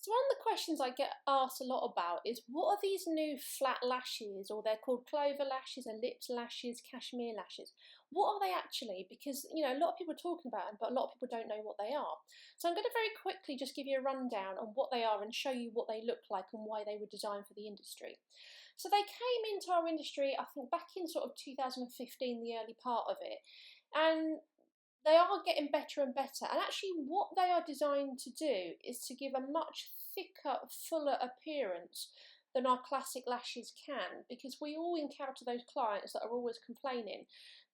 So one of the questions I get asked a lot about is, what are these new flat lashes, or they're called clover lashes, ellipse lashes, cashmere lashes? What are they actually? Because, a lot of people are talking about them, but a lot of people don't know what they are. So I'm going to very quickly just give you a rundown on what they are and show you what they look like and why they were designed for the industry. So they came into our industry, I think, back in sort of 2015, the early part of it. And they are getting better and better, and actually what they are designed to do is to give a much thicker, fuller appearance than our classic lashes can, because we all encounter those clients that are always complaining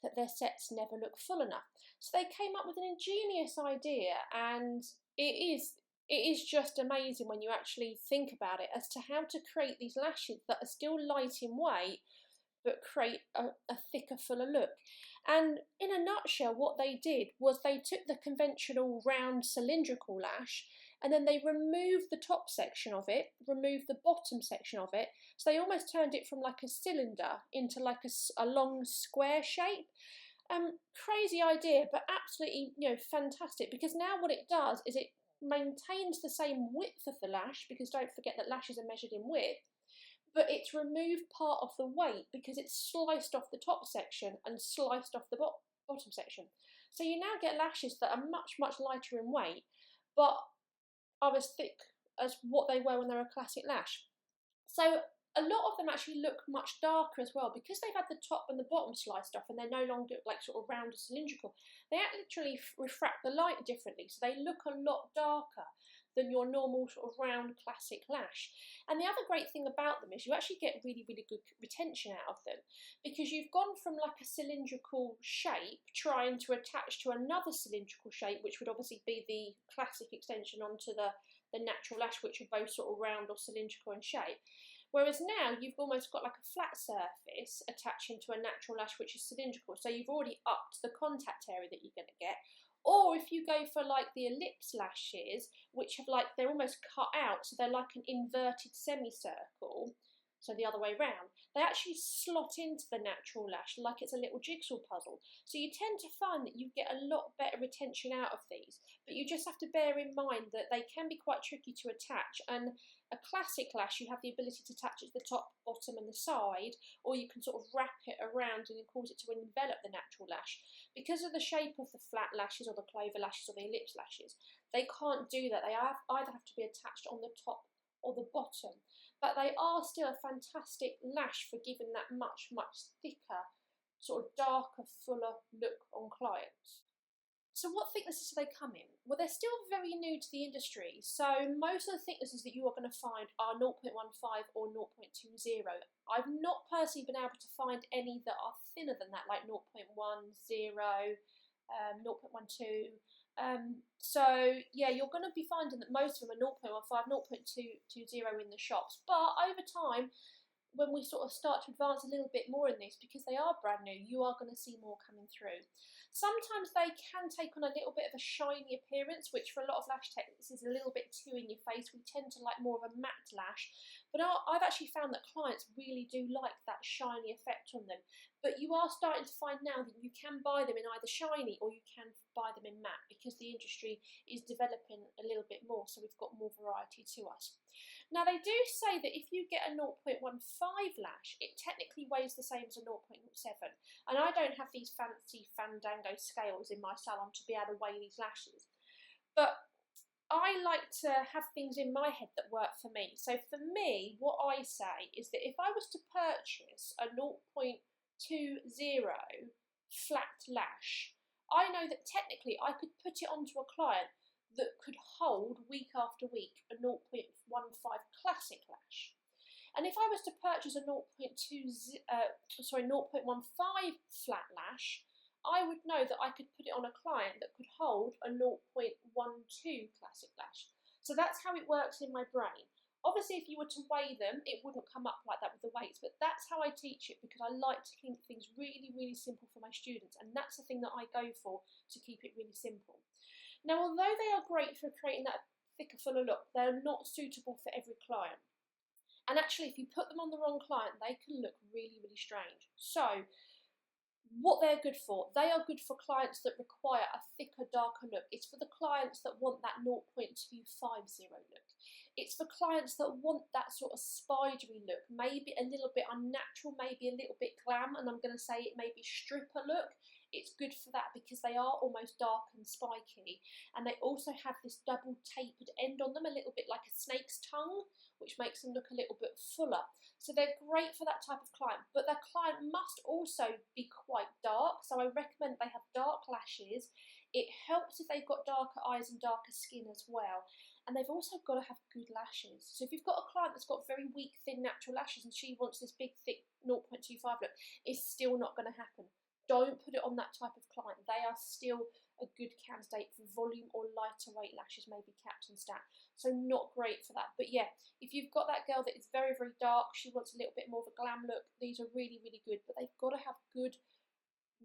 that their sets never look full enough. So they came up with an ingenious idea, and it is just amazing when you actually think about it as to how to create these lashes that are still light in weight but create a thicker, fuller look. And in a nutshell, what they did was they took the conventional round cylindrical lash and then they removed the top section of it, removed the bottom section of it, so they almost turned it from like a cylinder into like a long square shape. Crazy idea, but absolutely fantastic, because now what it does is it maintains the same width of the lash, because don't forget that lashes are measured in width, but it's removed part of the weight because it's sliced off the top section and sliced off the bottom section. So you now get lashes that are much, much lighter in weight, but are as thick as what they were when they were a classic lash. So a lot of them actually look much darker as well, because they've had the top and the bottom sliced off and they're no longer like sort of round or cylindrical. They actually refract the light differently, so they look a lot darker than your normal sort of round classic lash. And the other great thing about them is you actually get really, really good retention out of them, because you've gone from like a cylindrical shape trying to attach to another cylindrical shape, which would obviously be the classic extension onto the natural lash, which are both sort of round or cylindrical in shape. Whereas now you've almost got like a flat surface attaching to a natural lash which is cylindrical, so you've already upped the contact area that you're going to get. Or if you go for like the ellipse lashes, which have like, they're almost cut out, so they're like an inverted semicircle, so the other way round, they actually slot into the natural lash like it's a little jigsaw puzzle. So you tend to find that you get a lot better retention out of these, but you just have to bear in mind that they can be quite tricky to attach. And a classic lash, you have the ability to attach it to the top, bottom and the side, or you can sort of wrap it around and cause it to envelop the natural lash. Because of the shape of the flat lashes or the clover lashes or the ellipse lashes, they can't do that. They either have to be attached on the top or the bottom, but they are still a fantastic lash for giving that much, much thicker, sort of darker, fuller look on clients. So what thicknesses do they come in? Well, they're still very new to the industry, so most of the thicknesses that you are going to find are 0.15 or 0.20. I've not personally been able to find any that are thinner than that, like 0.10, 0.12. So yeah, you're going to be finding that most of them are 0.15, 0.220 in the shops. But over time, when we sort of start to advance a little bit more in this, because they are brand new, you are going to see more coming through. Sometimes they can take on a little bit of a shiny appearance, which for a lot of lash techniques is a little bit too in your face. We tend to like more of a matte lash, but I've actually found that clients really do like that shiny effect on them. But you are starting to find now that you can buy them in either shiny or you can buy them in matte, because the industry is developing a little bit more, so we've got more variety to us. Now they do say that if you get a 0.15 lash, it technically weighs the same as a 0.7, and I don't have these fancy Fandango scales in my salon to be able to weigh these lashes, but I like to have things in my head that work for me. So for me, what I say is that if I was to purchase a 0.20 flat lash, I know that technically I could put it onto a client that could hold week after week a 0.15 classic lash. And if I was to purchase a 0.15 flat lash, I would know that I could put it on a client that could hold a 0.12 classic lash. So that's how it works in my brain. Obviously, if you were to weigh them, it wouldn't come up like that with the weights, but that's how I teach it, because I like to keep things really, really simple for my students, and that's the thing that I go for, to keep it really simple. Now, although they are great for creating that thicker, fuller look, they're not suitable for every client. And actually, if you put them on the wrong client, they can look really, really strange. So What they're good for, they are good for clients that require a thicker, darker look. It's for the clients that want that 0.250 look. It's for clients that want that sort of spidery look, maybe a little bit unnatural, maybe a little bit glam, and I'm going to say it maybe stripper look. It's good for that because they are almost dark and spiky, and they also have this double tapered end on them, a little bit like a snake's tongue, which makes them look a little bit fuller. So they're great for that type of client, but their client must also be quite dark. So I recommend they have dark lashes. It helps if they've got darker eyes and darker skin as well. And they've also got to have good lashes. So if you've got a client that's got very weak, thin, natural lashes and she wants this big, thick 0.25 look, it's still not going to happen. Don't put it on that type of client. They are still a good candidate for volume or lighter weight lashes, maybe capped and stacked. So not great for that. But yeah, if you've got that girl that is very, very dark, she wants a little bit more of a glam look, these are really, really good. But they've got to have good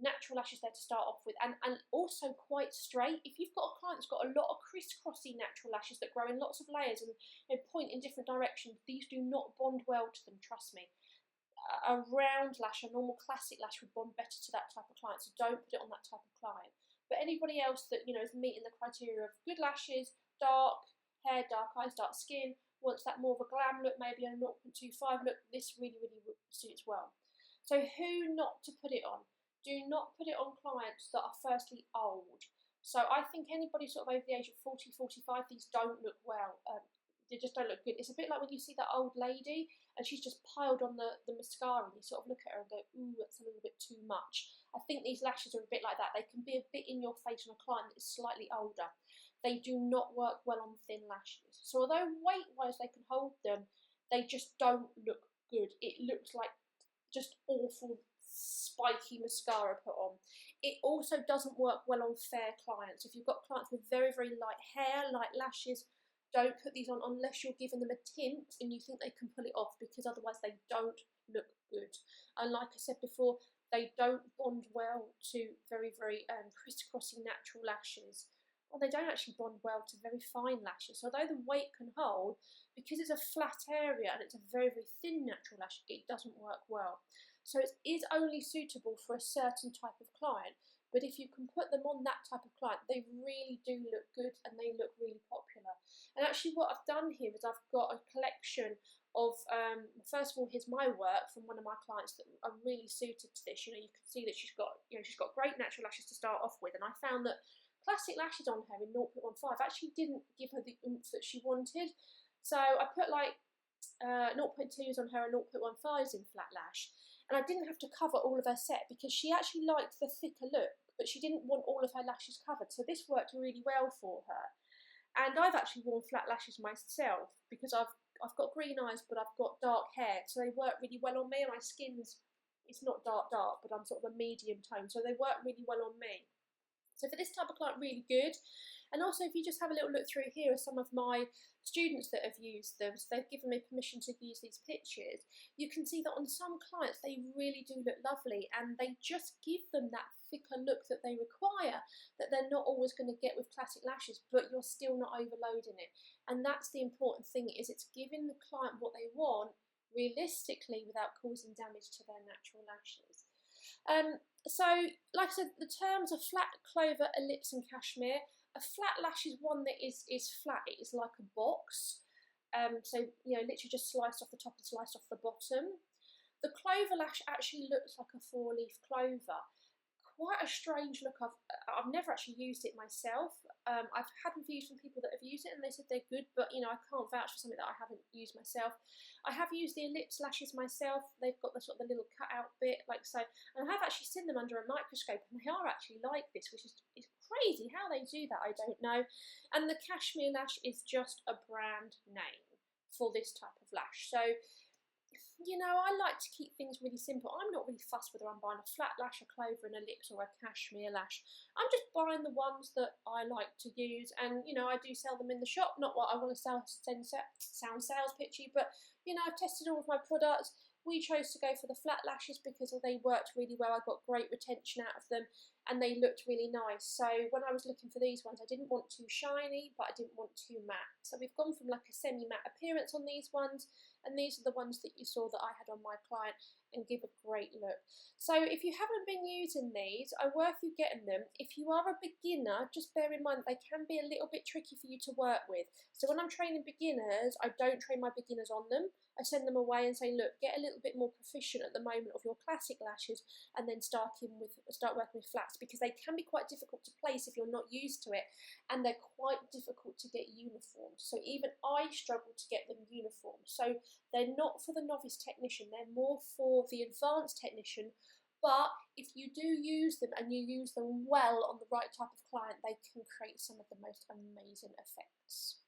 natural lashes there to start off with, and also quite straight. If you've got a client that's got a lot of crisscrossy natural lashes that grow in lots of layers and point in different directions, these do not bond well to them, trust me. A round lash, a normal classic lash, would bond better to that type of client, so don't put it on that type of client. But anybody else that is meeting the criteria of good lashes, dark hair, dark eyes, dark skin, wants that more of a glam look, maybe a 0.25 look, this really, really suits well. So who not to put it on? Do not put it on clients that are firstly old. So I think anybody sort of over the age of 40, 45, these don't look well. They just don't look good. It's a bit like when you see that old lady and she's just piled on the mascara and you sort of look at her and go, ooh, that's a little bit too much. I think these lashes are a bit like that. They can be a bit in your face on a client that is slightly older. They do not work well on thin lashes. So although weight-wise they can hold them, they just don't look good. It looks like just awful spiky mascara put on. It also doesn't work well on fair clients. If you've got clients with very, very light hair, light lashes, don't put these on unless you're giving them a tint and you think they can pull it off, because otherwise they don't look good. And like I said before, they don't bond well to very, very crisscrossy natural lashes. Well, they don't actually bond well to very fine lashes. So although the weight can hold, because it's a flat area and it's a very, very thin natural lash, it doesn't work well. So it is only suitable for a certain type of client, but if you can put them on that type of client, they really do look good and they look really popular. And actually what I've done here is I've got a collection of, first of all, here's my work from one of my clients that are really suited to this. You can see that she's got great natural lashes to start off with, and I found that classic lashes on her in 0.15 actually didn't give her the oomph that she wanted. So I put like 0.2s on her and 0.15s in flat lash. And I didn't have to cover all of her set because she actually liked the thicker look, but she didn't want all of her lashes covered. So this worked really well for her. And I've actually worn flat lashes myself because I've got green eyes, but I've got dark hair. So they work really well on me, and my skin's, it's not dark, but I'm sort of a medium tone. So they work really well on me. So for this type of client, really good. And also, if you just have a little look through here are some of my students that have used them, so they've given me permission to use these pictures, you can see that on some clients they really do look lovely, and they just give them that thicker look that they require, that they're not always going to get with classic lashes, but you're still not overloading it. And that's the important thing, is it's giving the client what they want realistically without causing damage to their natural lashes. So, like I said, the terms are flat, clover, ellipse and cashmere. A flat lash is one that is flat. It is like a box. So, literally just sliced off the top and sliced off the bottom. The clover lash actually looks like a 4-leaf clover. Quite a strange look. I've never actually used it myself. I've had reviews from people that have used it and they said they're good, but I can't vouch for something that I haven't used myself. I have used the ellipse lashes myself. They've got the sort of the little cutout bit like so, and I have actually seen them under a microscope and they are actually like this, which is crazy how they do that. I don't know. And the cashmere lash is just a brand name for this type of lash. So I like to keep things really simple. I'm not really fussed whether I'm buying a flat lash, a clover, an ellipse or a cashmere lash. I'm just buying the ones that I like to use, and I do sell them in the shop. Not what I want to sound sales pitchy, but I've tested all of my products. We chose to go for the flat lashes because they worked really well. I got great retention out of them. and they looked really nice. So when I was looking for these ones, I didn't want too shiny, but I didn't want too matte. So we've gone from like a semi-matte appearance on these ones, and these are the ones that you saw that I had on my client, and give a great look. So if you haven't been using these, are worth you getting them. If you are a beginner, just bear in mind they can be a little bit tricky for you to work with. So when I'm training beginners, I don't train my beginners on them. I send them away and say, look, get a little bit more proficient at the moment of your classic lashes, and then start working with flats, because they can be quite difficult to place if you're not used to it, and they're quite difficult to get uniform. So even I struggle to get them uniform. So they're not for the novice technician, they're more for the advanced technician. But if you do use them and you use them well on the right type of client, they can create some of the most amazing effects.